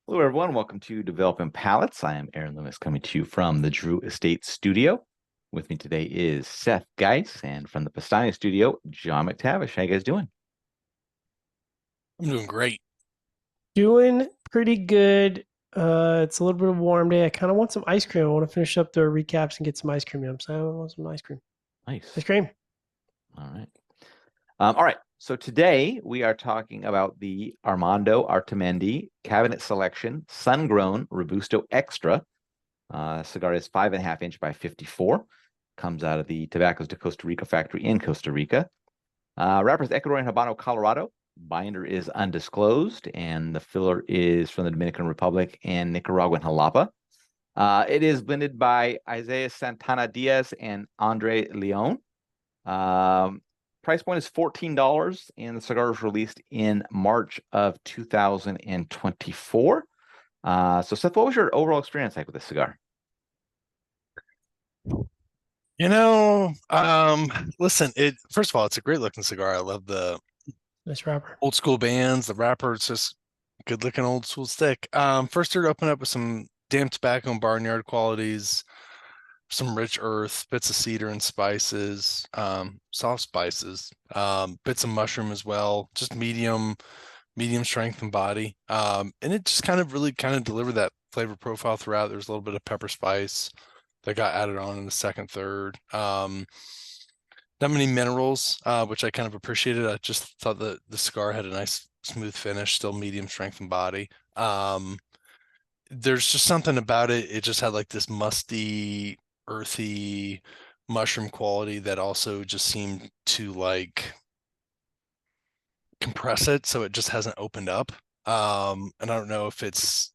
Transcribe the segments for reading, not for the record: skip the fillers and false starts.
Hello, everyone. Welcome to Developing Palettes. I am Aaron Loomis coming to you from the Drew Estate Studio. With me today is Seth Geis, and from the Pastani Studio, John McTavish. How you guys doing? I'm doing great. Doing pretty good. It's a little bit of a warm day. I kind of want some ice cream. I want to finish up the recaps and get some ice cream. So I want some ice cream. Ice Nice. cream. All right. All right. So today we are talking about the Armando Artamendi Cabinet Selection Sun-Grown Robusto Extra. Cigar is 5.5 inch by 54. Comes out of the Tobaccos de Costa Rica factory in Costa Rica. Wrapper is Ecuadorian Habano, Colorado. Binder is undisclosed, and the filler is from the Dominican Republic and Nicaraguan Jalapa. It is blended by Isaiah Santana Diaz and Andre Leon. Price point is $14, and the cigar was released in March of 2024. So, Seth, what was your overall experience like with this cigar? Listen, it first of all, it's a great looking cigar. I love the Nice wrapper. old school bands. The wrapper, it's just good looking old school stick. First started open up with some damp tobacco and barnyard qualities, some rich earth, bits of cedar and spices, soft spices, bits of mushroom as well, just medium strength and body. And it just kind of delivered that flavor profile throughout. There's a little bit of pepper spice that got added on in the second, third. Not many minerals, which I kind of appreciated. I just thought the cigar had a nice smooth finish, still medium strength and body. There's just something about it. It just had like this musty, earthy mushroom quality that also just seemed to like compress it, so it just hasn't opened up. And I don't know if it's,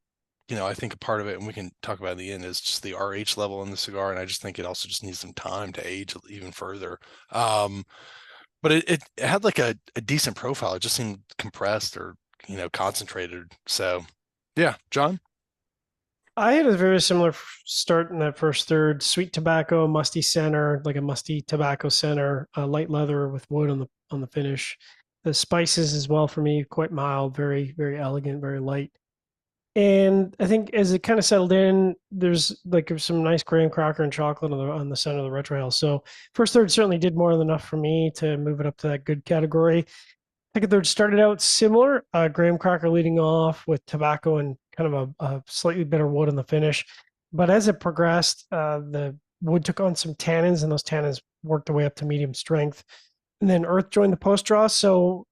I think a part of it, and we can talk about it in the end, is just the RH level in the cigar, and I just think it also just needs some time to age even further. But it had like a decent profile. It just seemed compressed or concentrated. So yeah, John. I had a very similar start in that first third. Sweet tobacco, musty center, like a musty tobacco center, light leather with wood on the finish. The spices as well for me, quite mild, very elegant, very light. And I think as it kind of settled in, there's like some nice graham cracker and chocolate on the center of the retrohale. So first third certainly did more than enough for me to move it up to that good category. Second third started out similar, graham cracker leading off with tobacco and kind of a slightly bitter wood in the finish. But as it progressed, the wood took on some tannins, and those tannins worked their way up to medium strength. And then earth joined the post draw, so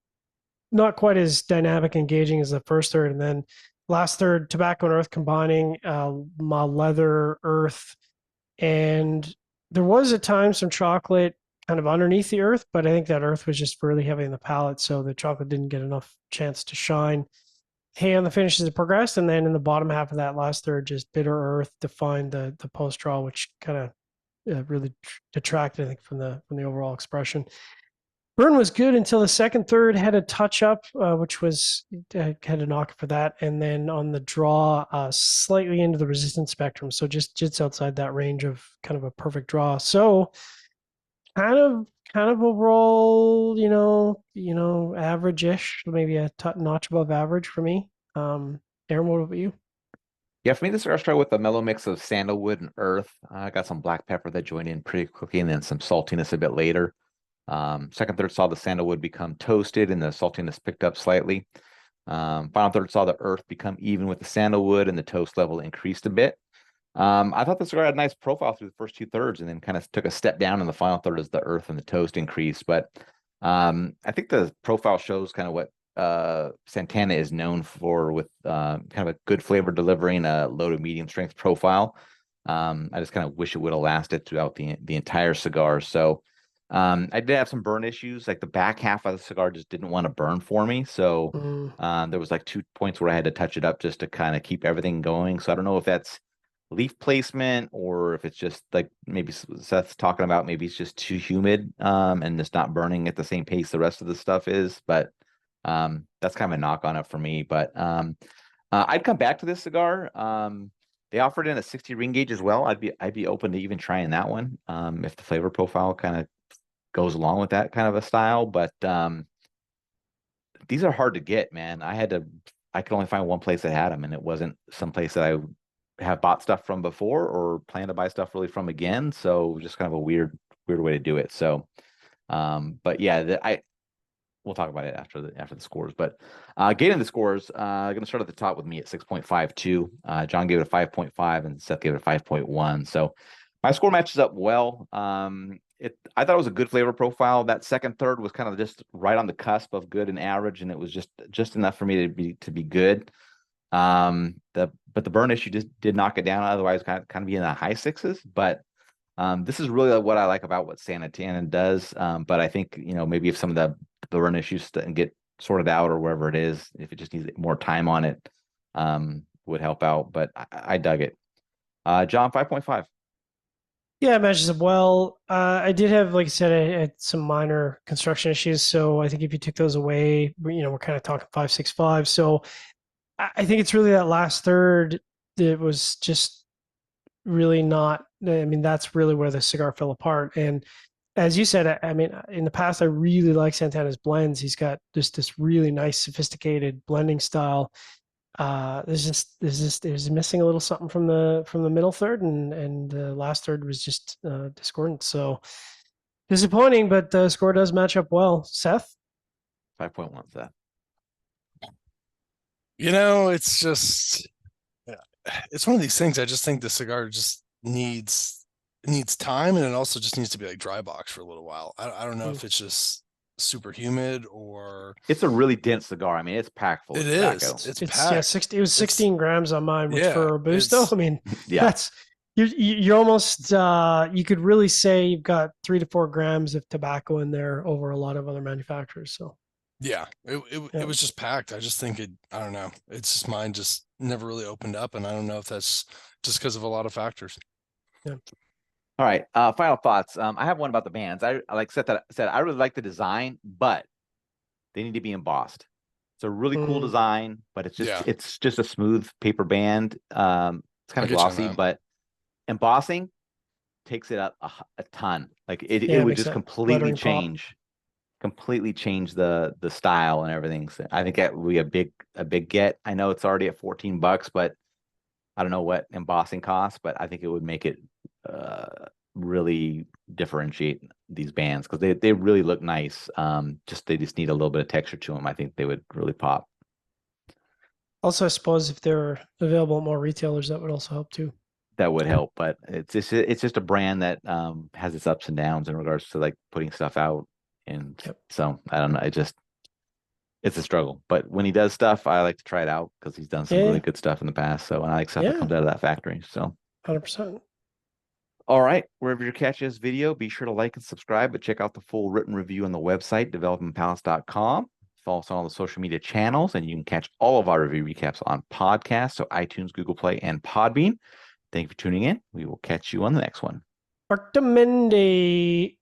not quite as dynamic, engaging as the first third. And then last third, tobacco and earth combining, mild leather, earth, and there was at times some chocolate kind of underneath the earth, but I think that earth was just really heavy in the palate, so the chocolate didn't get enough chance to shine. Hey, on the finishes it progressed, and then in the bottom half of that last third, just bitter earth defined the post draw, which kind of really detracted, I think, from the overall expression. Burn was good until the second third had a touch up, which was had a knock for that, and then on the draw, slightly into the resistance spectrum, so just outside that range of kind of a perfect draw. So kind of overall, average-ish, maybe a notch above average for me. Aaron, what about you? Yeah, for me, this cigar started with a mellow mix of sandalwood and earth. I got some black pepper that joined in pretty quickly, and then some saltiness a bit later. Second third saw the sandalwood become toasted, and the saltiness picked up slightly. Final third saw the earth become even with the sandalwood, and the toast level increased a bit. I thought the cigar had a nice profile through the first two thirds, and then kind of took a step down in the final third as the earth and the toast increased. But I think the profile shows kind of what Santana is known for, with kind of a good flavor delivery and a low to medium strength profile. I just kind of wish it would have lasted throughout the entire cigar. So I did have some burn issues, like the back half of the cigar just didn't want to burn for me. So Mm. there was like 2 points where I had to touch it up just to kind of keep everything going. So I don't know if that's leaf placement or if it's just like maybe Seth's talking about, maybe it's just too humid and it's not burning at the same pace the rest of the stuff is. But that's kind of a knock on it for me. But I'd come back to this cigar. They offered in a 60 ring gauge as well. I'd be open to even trying that one if the flavor profile kind of goes along with that kind of a style. But these are hard to get, man. I had to I could only find one place that had them, and it wasn't some place that I have bought stuff from before or plan to buy stuff really from again. So just kind of a weird way to do it. So, but yeah, we'll talk about it after the scores. But getting the scores, going to start at the top with me at 6.52. John gave it a 5.5, and Seth gave it a 5.1. So my score matches up well. I thought it was a good flavor profile. That second third was kind of just right on the cusp of good and average, and it was just enough for me to be good. But the burn issue just did knock it down. Otherwise, kind of be in the high sixes. But this is really what I like about what Santa Tannin does. But I think, maybe if some of the burn issues get sorted out or wherever it is, if it just needs more time on it, would help out. But I dug it. John, 5.5. Yeah, it matches up well. I did have, like I said, I had some minor construction issues. So I think if you took those away, we're kind of talking 5.65. So I think it's really that last third that was just really not. I mean, that's really where the cigar fell apart. And as you said, I mean, in the past, I really like Santana's blends. He's got just this really nice, sophisticated blending style. There's missing a little something from the middle third, and the last third was just discordant. So disappointing, but the score does match up well. Seth? 5.1, Seth. It's just, it's one of these things. I just think the cigar just needs time, and it also just needs to be like dry box for a little while. I don't know if it's just super humid or it's a really dense cigar. I mean, it's packed full of tobacco. It's packed. Yeah, 60. It was 16 grams on mine, which for Robusto, I mean, yeah, that's you're almost you could really say you've got 3 to 4 grams of tobacco in there over a lot of other manufacturers. So yeah, it was just packed. I just think I don't know. It's just mine just never really opened up, and I don't know if that's just because of a lot of factors. Yeah. All right. Final thoughts. I have one about the bands. I like said I really like the design, but they need to be embossed. It's a really cool design, but it's just a smooth paper band. It's kind of glossy, but embossing takes it up a ton. Like it would just completely change the style and everything. So I think that would be a big get. I know it's already at $14, but I don't know what embossing costs, but I think it would make it really differentiate these bands because they really look nice. They just need a little bit of texture to them. I think they would really pop. Also, I suppose if they're available at more retailers, that would also help too. That would help, but it's just a brand that has its ups and downs in regards to like putting stuff out, and so I don't know. It's a struggle, but when he does stuff, I like to try it out because he's done some really good stuff in the past. So, and I like stuff that comes out of that factory. So, 100%. All right, wherever you're catching this video, be sure to like and subscribe, but check out the full written review on the website, developmentpalace.com. Follow us on all the social media channels, and you can catch all of our review recaps on podcasts, so iTunes, Google Play, and Podbean. Thank you for tuning in. We will catch you on the next one. Artamendi.